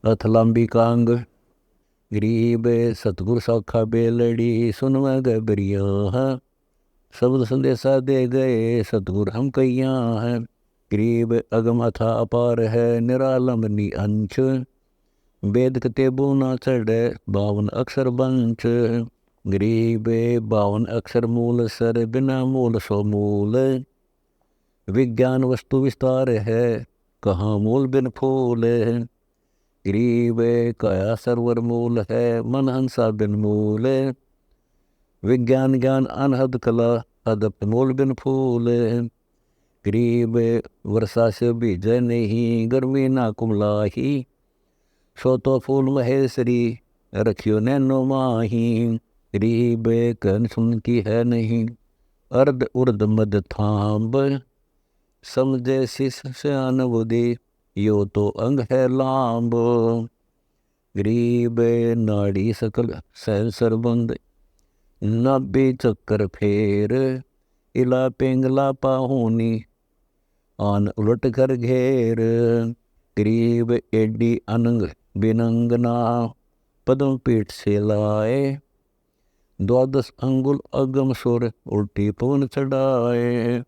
अथलांबी Kong. गरीब सतगुर साखा बेलड़ी सुनवा गबरिया है। शब्द संदेशा दे गए सतगुर हम कैया है। गरीब अगम अथा अपार है निरालम नि अंश। वेद कतेबू ना चढ़े 52 अक्षर बंश। गरीब 52 अक्षर मूल सर बिना मूल सो मूल। विज्ञान वस्तु विस्तार है कहाँ मूल बिन फूल। गरीब काया सरवर मूल है मन हंसा बिन मूल। विज्ञान ज्ञान अनहद कला अदप मूल बिन फूल। गरीब वर्षा से बीजे नहीं गर्मी ना कुमलाही। सो तो फूल महेश्वरी रखियो नैनो माही। गरीब कहन सुन की है नहीं अर्ध उर्द मद थांब। समझे शिष सयान बुद्धि यो तो अंग है लांब। गरीब नाड़ी सकल सहसर बंद नाभि चक्कर फेर। इला पिंगला पाहुनी आन उलट कर घेर। गरीब एडी अनंग बिनंगना पद्म पीठ से लाए। 12 अंगुल अगम सुर उल्टी पवन चढ़ाए।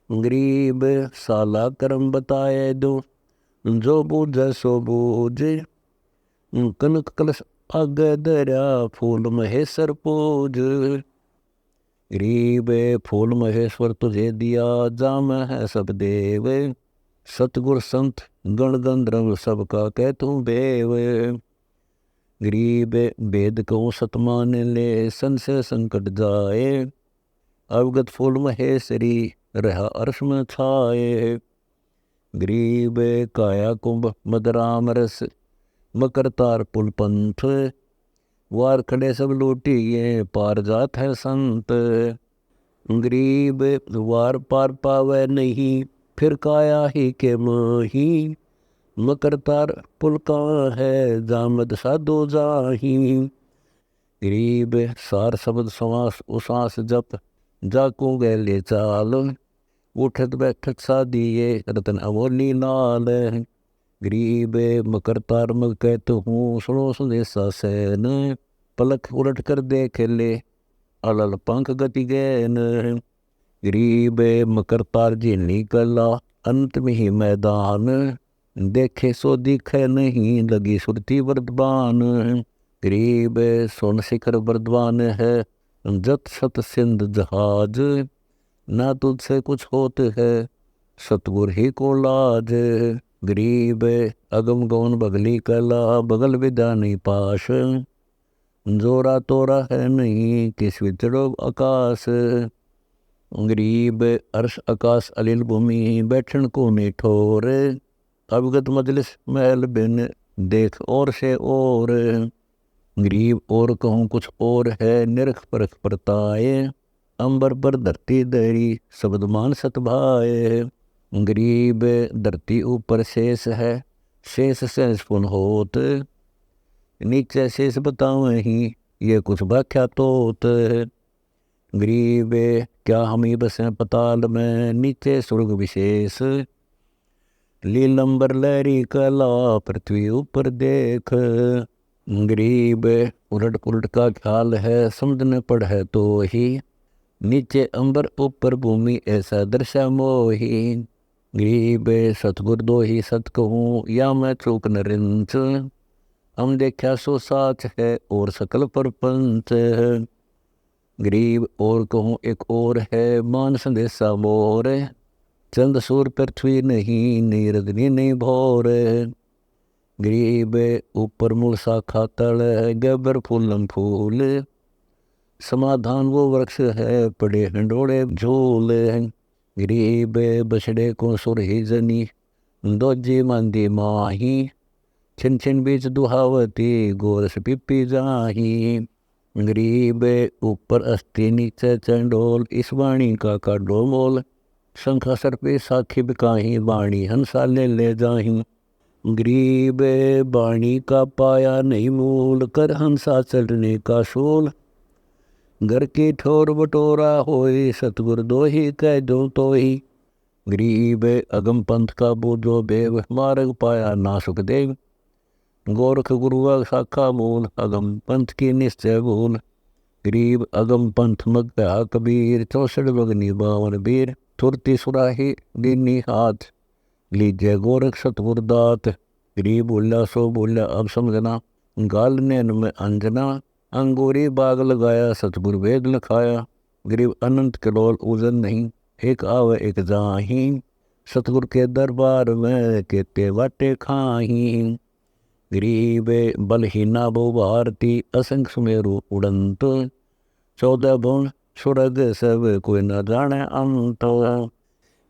गरीब साला कर्म बताए दो जो बूझ सो बूझ। कनक कलश आग दरिया फूल महेश्वर पूज। गरीब फूल महेश्वर तुझे दिया जाम है सब देव। सतगुर संत गण गंधर्व सबका कह तू बेव। गरीब वेद को सतमान ले संशय संकट जाए। अवगत फूल महेश्वरी रहा अर्श में छाए। गरीब काया कुंभ मदराम रस मकर तार पुल पंथ। वार खड़े सब लूटिए पार जात है संत। गरीब वार पार पावे नहीं फिर काया ही के मोही। मकर तार पुल कहाँ है जामद साधो जाही। गरीब सार शब्द समास उसास जप जाकू गैले चाल। उठत बैठत सादिए रतन अमोली लाल। गरीब मकर तार मग कहत हूँ सुनो संदेशा सैन। पलक उलट कर देख ले अलल पंख गति गैन। गरीब मकर तार झीलनी कला अंत में ही मैदान। देखे सो दिखे नहीं लगी सुरती वर्धमान। गरीब सोन शिखर वर्धमान है जत सत सिंध जहाज। ना तुझसे कुछ होत है सतगुर ही को लाज। गरीब अगम गौन बगली कला बगल विद्या नहीं पाश। जोरा तोरा है नहीं किस विचड़ो आकाश। गरीब अर्श आकाश अलिल भूमि बैठन को नहीं ठोर। अवगत मजलिस महल बिन देख और से और। गरीब और कहूँ कुछ और है निरख परख परताए। अंबर पर धरती दरी शब्द मान सत भाए। गरीब धरती ऊपर शेष है शेष सहज पुन होत। नीचे शेष बतावें ही ये कुछ व्याख्या तोत। गरीब क्या हम ही बसें पताल में नीचे स्वर्ग विशेष। लीलंबर लहरी कला पृथ्वी ऊपर देख। गरीब उलट पुलट का ख्याल है समझने पड़ है तो ही। नीचे अंबर ऊपर भूमि ऐसा दर्शा मोही। गरीब सतगुर दो ही सत कहूँ या मैं चूक न रिंच। हम देखा सो साच है और सकल परपंच। गरीब और कहूँ एक और है मान संदेशा मोर। चंद सूर पृथ्वी नहीं नीरदनी नहीं भोर। गरीब ऊपर मूल शाखा तल गबर फूलम फूल। समाधान वो वृक्ष है पड़े हंडोड़े झूल। गरीब बछड़े को सुर ही जनी दोजी मंदी माही। छिन छिन बीच दुहावती गोरस पिपी जाही। गरीब ऊपर अस्थि नीचे चंडोल इस वाणी का काडो मोल। शंखा सर्पे साखी बिकाही वाणी हंसा ले जाही। गरीब वाणी का पाया नहीं मूल कर हंसा चलने का शूल। घर की ठोर बटोरा होई सतगुर दो ही कह दो तो ही। गरीब अगम पंथ का बूझो बेव मार्ग पाया ना सुखदेव। गोरख गुरुआ शाखा मूल, अगम पंथ की निश्चय भूल। गरीब अगम पंथ मग कहा कबीर, 64 बगनी 52 बीर। तुरती सुराही दीनी हाथ, लीजिए गोरख सतगुर दात। गरीब बोला सो बोला अब समझना, गाल नैन में अंजना। अंगूरी बाग लगाया सतगुर वेद लखाया। गरीब अनंत कलोल उजन नहीं, एक आवे एक जाही। सतगुर के दरबार में केते वाटे खाही। गरीब बलहीना बहु भारती, असंख सुमेरु उड़ंत। 14 भुवन सुरग सब कोई न जाने अंत।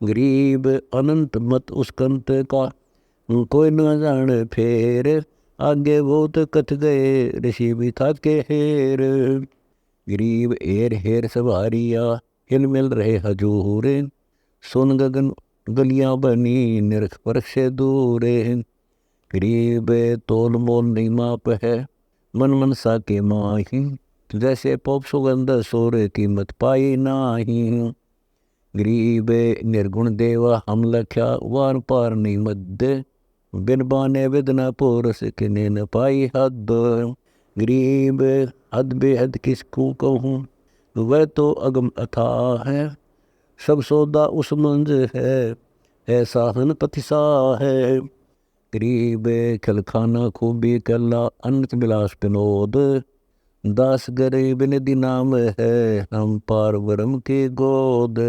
गरीब अनंत मत उसकंत का, कोई न जाने फेर। आगे बहुत कथ गए ऋषि भी था के हेर। गरीब एर हेर सवारिया, हिल मिल रहे हजूर। सुन गगन गलियां बनी, निरख परख से दूर। गरीब तोल मोल नहीं माप है, मन मन सा के माही। जैसे पोप सुगंध सोर कीमत पाई नाही। गरीब निर्गुण देवा हम लख्या, वार पार नहीं मद। बिन बाने विदना पोरस किने न पाई हद। गरीब हद बेहद किसको कहूँ, वह तो अगम अथाह है। सब सौदा उस मंज है, ऐसा हन पथिसा है। गरीब खलखाना खूबी कला, अनंत बिलास विनोद। दास गरीब निधि नाम है, हम पार ब्रह्म की गोद।